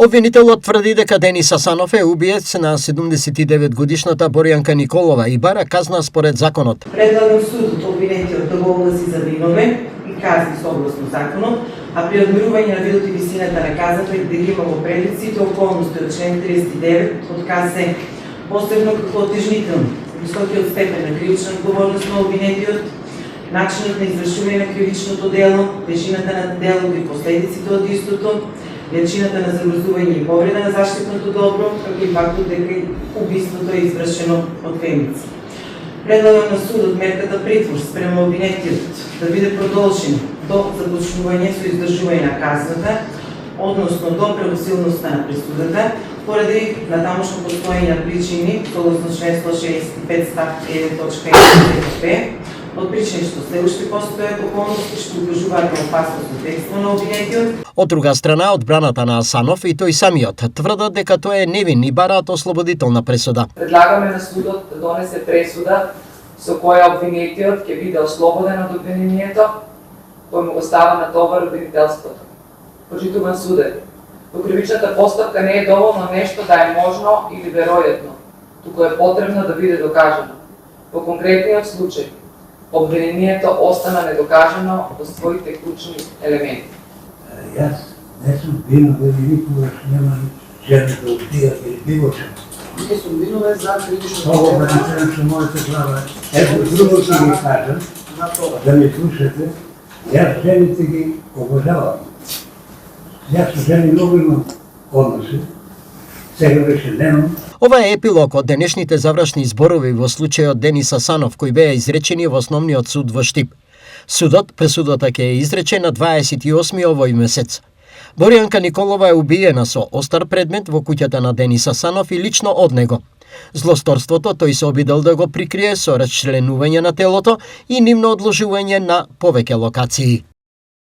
Обвинителот тврди дека Денис Асанов е убиец на 79-годишната Боријанка Николова и бара казна според законот. Предлагам судот обвинетиот да го огласи за виновен и казни согласно законот, а при одмерување на видот и висината на казната и да ги има во предиците околности од член 39 од КЗ, посебно како отежнително, високиот степен на кривична одговорност на обвинетиот, начинот на извршување на кривичното дело, тежината на делото и последиците од истото, величината на загрозување и повреда на заштитното добро, како и фактот дека убиството е извршено од фемици. Предлагам на судот мерката притвор спрема обвинетиот да биде продолжена до започнување со издржување на казната, односно до правосилноста на присудата, поради натамошно постоење на причини, согласно член 165 став 1.1 од причини што се уште постојат околности што укажуваат на опасност од бегство на обвинетиот. Од друга страна, одбраната на Асанов и тој самиот тврдат дека тој е невин и бараат ослободителна пресуда. Предлагаме на судот да донесе пресуда со која обвинетиот ќе биде ослободен од обвинението, кој му го става на товар обвинителството. Почитуван суде, во кривичната постапка не е доволно нешто да е можно или веројатно, туку е потребно да биде докажано. Во конкретниот случај, обвинението остана недокажано во своите клучни елементи. Јас не сум виновен и никогаш немам жена да убија или било што. Не сум виновен за кривично Ovo me napravim sa mojete glava. Ето друго ќе ги кажам, да ми слушате. Јас жените ги обожавам. Јас со жени многу имам односи. Сега веќе немам. Ова е епилог од денешните завршни зборови во случајот Денис Асанов, кои беа изречени во Основниот суд во Штип. Пресудата ќе е изречена на 28 овој месец. Боријанка Николова е убиена со остар предмет во куќата на Денис Асанов и лично од него. Злосторството тој се обидел да го прикрие со расчленување на телото и нивно одложување на повеќе локации.